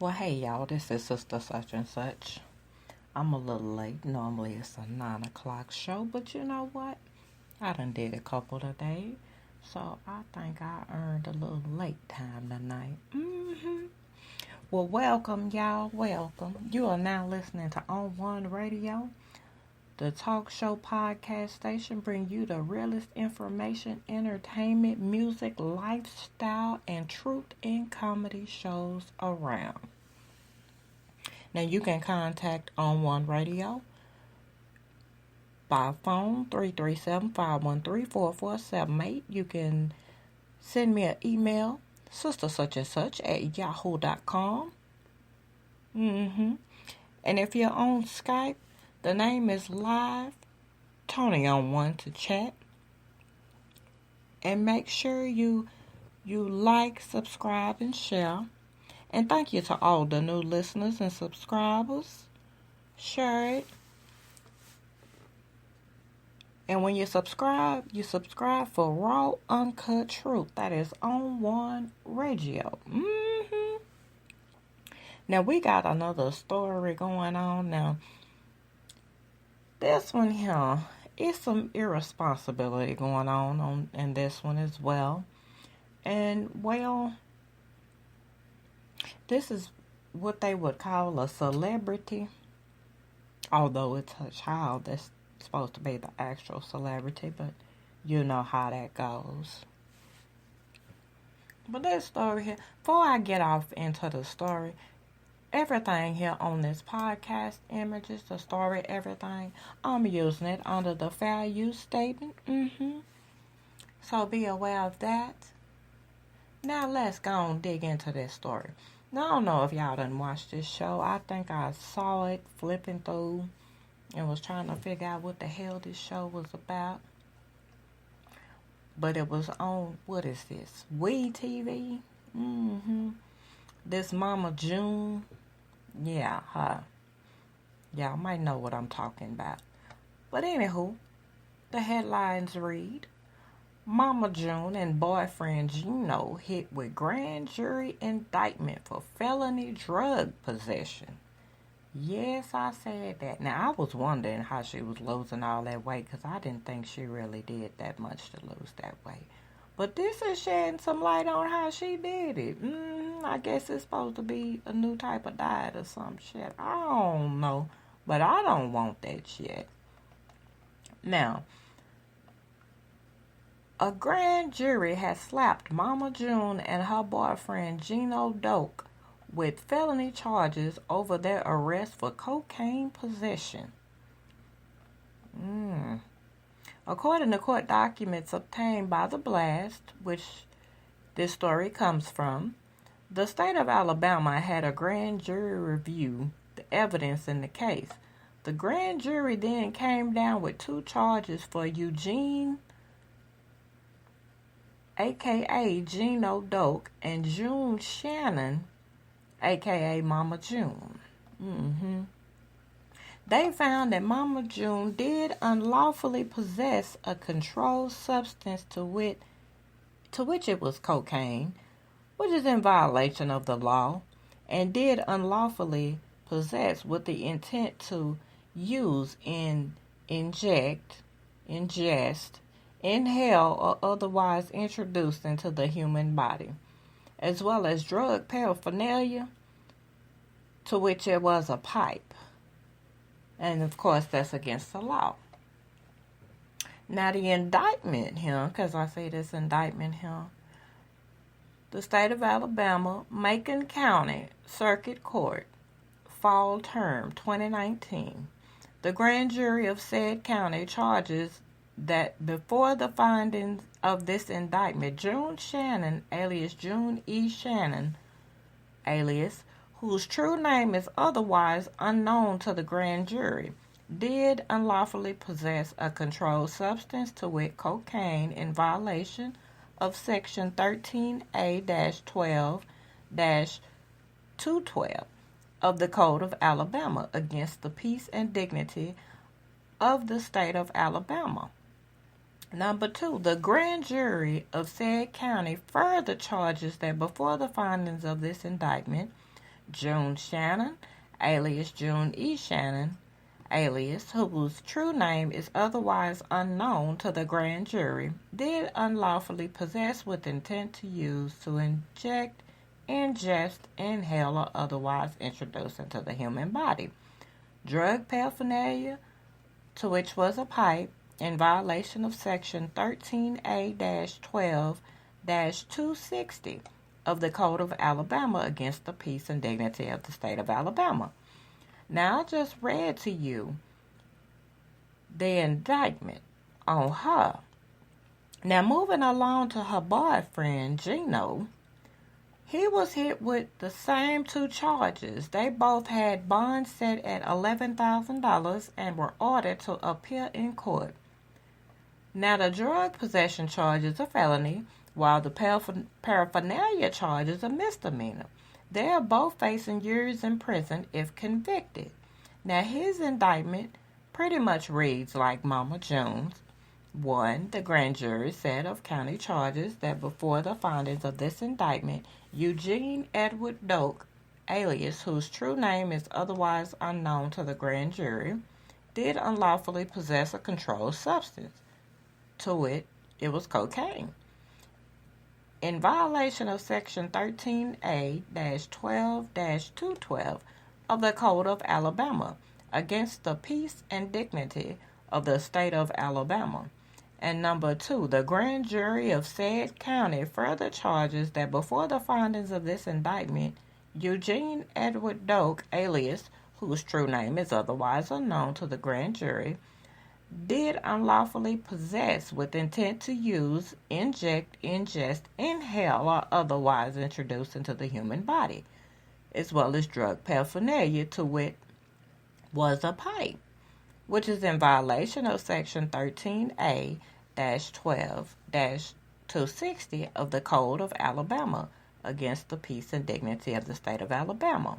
Well, hey y'all, this is Sister Such and Such. I'm a little late. Normally it's a 9 o'clock show, but you know what? I done did a couple of days, so I think I earned a little late time tonight. Well, welcome y'all, welcome. You are now listening to On One Radio. The talk show podcast station bring you the realest information, entertainment, music, lifestyle, and truth in comedy shows around. Now you can contact On One Radio by phone 337-513-4478. You can send me an email, sistersuchandsuch@yahoo.com. And if you're on Skype, the name is Live Tony on One to chat. And make sure you like, subscribe, and share. And thank you to all the new listeners and subscribers. Share it. And when you subscribe for raw, uncut truth. That is On One Radio. Now, we got another story going on now. This one here is some irresponsibility going on in this one as well. And, well, this is what they would call a celebrity, although it's a child that's supposed to be the actual celebrity, but you know how that goes. But this story here, before I get off into the story, everything here on this podcast, images, the story, everything, I'm using it under the fair use statement. So be aware of that. Now let's go and dig into this story. Now, I don't know if y'all done watched this show. I think I saw it flipping through and was trying to figure out what the hell this show was about. But it was on, what is this? We TV? This Mama June. Yeah, her. Y'all might know what I'm talking about. But anywho, the headlines read, Mama June and boyfriend Geno hit with grand jury indictment for felony drug possession. Yes, I said that. Now, I was wondering how she was losing all that weight because I didn't think she really did that much to lose that weight. But this is shedding some light on how she did it. I guess it's supposed to be a new type of diet or some shit. I don't know. But I don't want that shit. Now, a grand jury has slapped Mama June and her boyfriend Geno Doke with felony charges over their arrest for cocaine possession. According to court documents obtained by The Blast, which this story comes from, the state of Alabama had a grand jury review the evidence in the case. The grand jury then came down with 2 charges for Eugene, a.k.a. Geno Doke, and June Shannon, a.k.a. Mama June. They found that Mama June did unlawfully possess a controlled substance to which it was cocaine, which is in violation of the law, and did unlawfully possess with the intent to use, ingest, inhale, or otherwise introduce into the human body, as well as drug paraphernalia, to which it was a pipe. And of course, that's against the law. Now, the indictment here, because I say this indictment here, the state of Alabama, Macon County Circuit Court, fall term 2019. The grand jury of said county charges that before the findings of this indictment, June Shannon, alias June E. Shannon, alias, whose true name is otherwise unknown to the grand jury, did unlawfully possess a controlled substance, to wit cocaine, in violation of Section 13A-12-212 of the Code of Alabama against the peace and dignity of the state of Alabama. Number 2, the grand jury of said county further charges that before the findings of this indictment, June Shannon, alias June E. Shannon, alias, whose true name is otherwise unknown to the grand jury, did unlawfully possess with intent to use, to inject, ingest, inhale, or otherwise introduce into the human body drug paraphernalia, to which was a pipe, in violation of Section 13A-12-260 of the Code of Alabama against the peace and dignity of the state of Alabama. Now, I just read to you the indictment on her. Now, moving along to her boyfriend, Geno, he was hit with the same two charges. They both had bonds set at $11,000 and were ordered to appear in court. Now, the drug possession charge is a felony, while the paraphernalia charge is a misdemeanor. They are both facing years in prison if convicted. Now, his indictment pretty much reads like Mama June's. 1. The grand jury said of county charges that before the findings of this indictment, Eugene Edward Doak, alias, whose true name is otherwise unknown to the grand jury, did unlawfully possess a controlled substance. To wit, it was cocaine. In violation of Section 13A-12-212 of the Code of Alabama against the peace and dignity of the state of Alabama. And number 2, the grand jury of said county further charges that before the findings of this indictment, Eugene Edward Doak, alias, whose true name is otherwise unknown to the grand jury, did unlawfully possess with intent to use, inject, ingest, inhale, or otherwise introduce into the human body, as well as drug paraphernalia, to wit, was a pipe, which is in violation of Section 13A-12-260 of the Code of Alabama against the peace and dignity of the state of Alabama.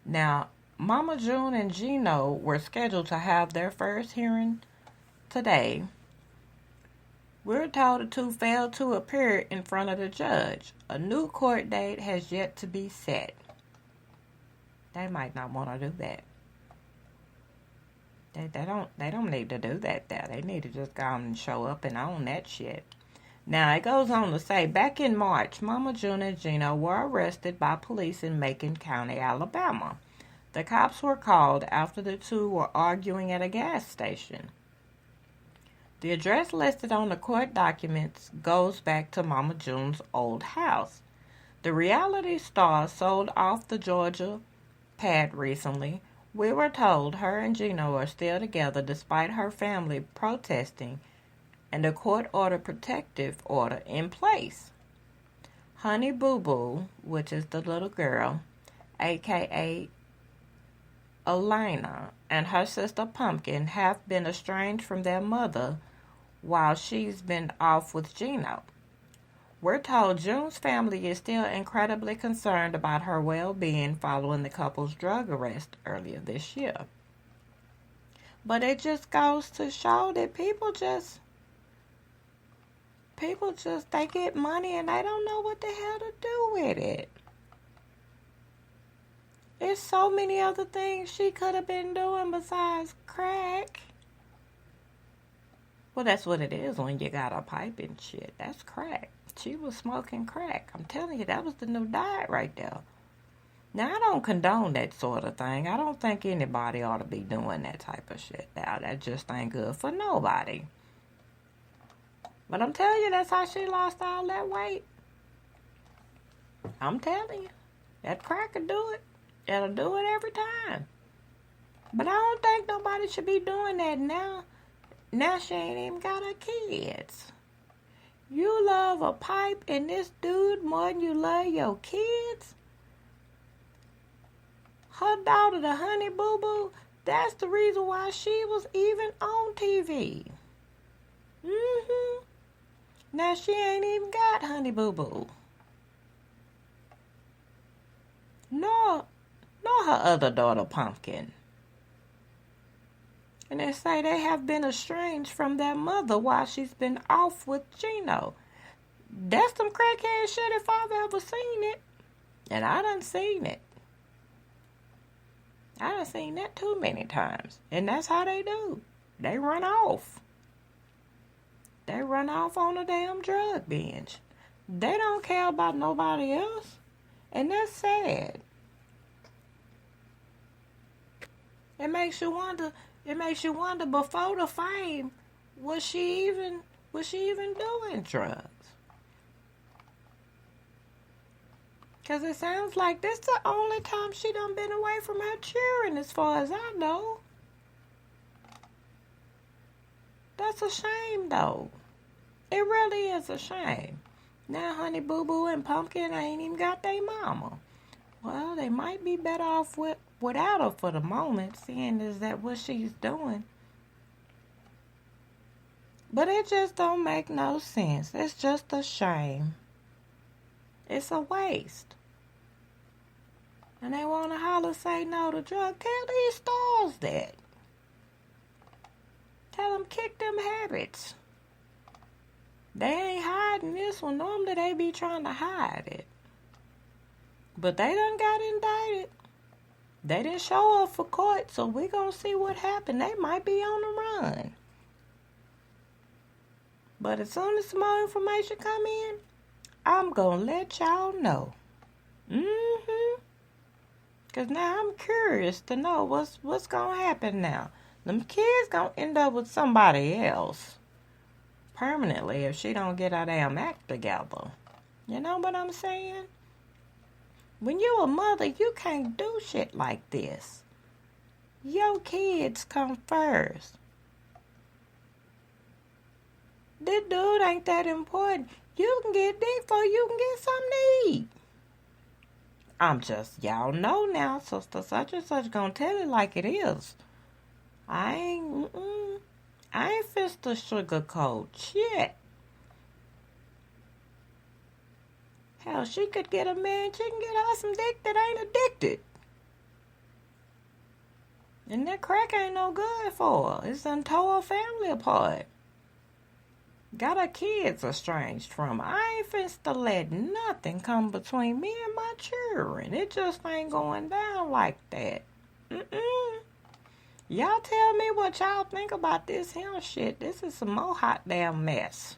Now, Mama June and Geno were scheduled to have their first hearing today. We're told the two failed to appear in front of the judge. A new court date has yet to be set. They might not want to do that. They don't need to do that there. They need to just go on and show up and own that shit. Now, it goes on to say, back in March, Mama June and Geno were arrested by police in Macon County, Alabama. The cops were called after the two were arguing at a gas station. The address listed on the court documents goes back to Mama June's old house. The reality star sold off the Georgia pad recently. We were told her and Geno are still together despite her family protesting and a court-ordered protective order in place. Honey Boo Boo, which is the little girl, a.k.a. Elena, and her sister Pumpkin have been estranged from their mother while she's been off with Geno. We're told June's family is still incredibly concerned about her well-being following the couple's drug arrest earlier this year. But it just goes to show that people just, they get money and they don't know what the hell to do with it. There's so many other things she could have been doing besides crack. Well, that's what it is when you got a pipe and shit. That's crack. She was smoking crack. I'm telling you, that was the new diet right there. Now, I don't condone that sort of thing. I don't think anybody ought to be doing that type of shit now. That just ain't good for nobody. But I'm telling you, that's how she lost all that weight. I'm telling you, that crack will do it. It'll do it every time. But I don't think nobody should be doing that now. Now she ain't even got her kids. You love a pipe and this dude more than you love your kids? Her daughter, the Honey Boo Boo, that's the reason why she was even on TV. Now she ain't even got Honey Boo Boo. Nor her other daughter, Pumpkin. And they say they have been estranged from their mother while she's been off with Geno. That's some crackhead shit if I've ever seen it. And I done seen it. I done seen that too many times. And that's how they do. They run off. They run off on a damn drug binge. They don't care about nobody else. And that's sad. It makes you wonder before the fame, was she even doing drugs? Because it sounds like this the only time she done been away from her children, as far as I know. That's a shame, though. It really is a shame. Now Honey Boo Boo and Pumpkin ain't even got their mama. Well, they might be better off without her for the moment, seeing is that what she's doing. But it just don't make no sense. It's just a shame. It's a waste. And they want to holler, say no to drugs. Tell these stars that. Tell them kick them habits. They ain't hiding this one. Normally they be trying to hide it. But they done got indicted. They didn't show up for court, so we gonna see what happened. They might be on the run. But as soon as some more information come in, I'm gonna let y'all know. Because now I'm curious to know what's gonna happen now. Them kids gonna end up with somebody else permanently if she don't get her damn act together. You know what I'm saying? When you a mother, you can't do shit like this. Your kids come first. This dude ain't that important. You can get dick before you can get something to eat. Y'all know now, sister such and such gonna tell it like it is. I ain't fist the sugarcoat shit. Hell, she could get a man, she can get her some dick that ain't addicted. And that crack ain't no good for her. It's done tore her family apart. Got her kids estranged from her. I ain't fist to let nothing come between me and my children. It just ain't going down like that. Y'all tell me what y'all think about this here shit. This is some more hot damn mess.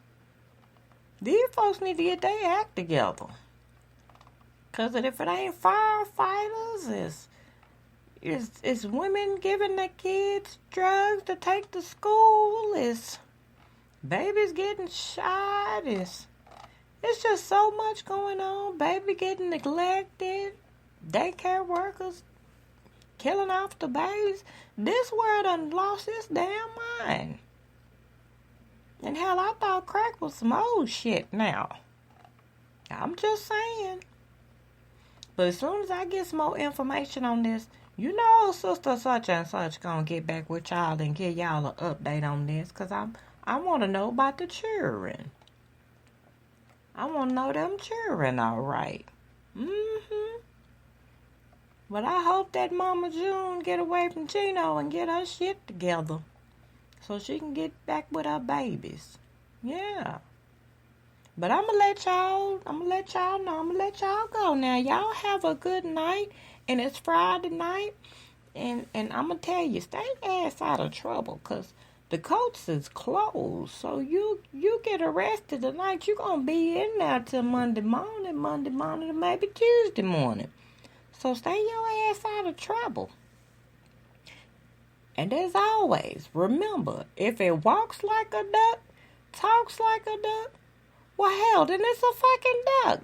These folks need to get their act together. Because if it ain't firefighters, it's women giving their kids drugs to take to school. It's babies getting shot. It's just so much going on. Baby getting neglected. Daycare workers killing off the babies. This world done lost its damn mind. And hell, I thought crack was some old shit now. I'm just saying. But as soon as I get some more information on this, you know sister such and such gonna get back with y'all and give y'all an update on this. Because I want to know about the children. I want to know them children all right. But I hope that Mama June get away from Geno and get her shit together. So she can get back with her babies. Yeah. But I'm going to let y'all know. I'm going to let y'all go now. Y'all have a good night. And it's Friday night. And I'm going to tell you, stay ass out of trouble. Because the courts is closed. So you get arrested tonight. You're going to be in there till Monday morning, and maybe Tuesday morning. So stay your ass out of trouble. And as always, remember, if it walks like a duck, talks like a duck, well, hell, then it's a fucking duck.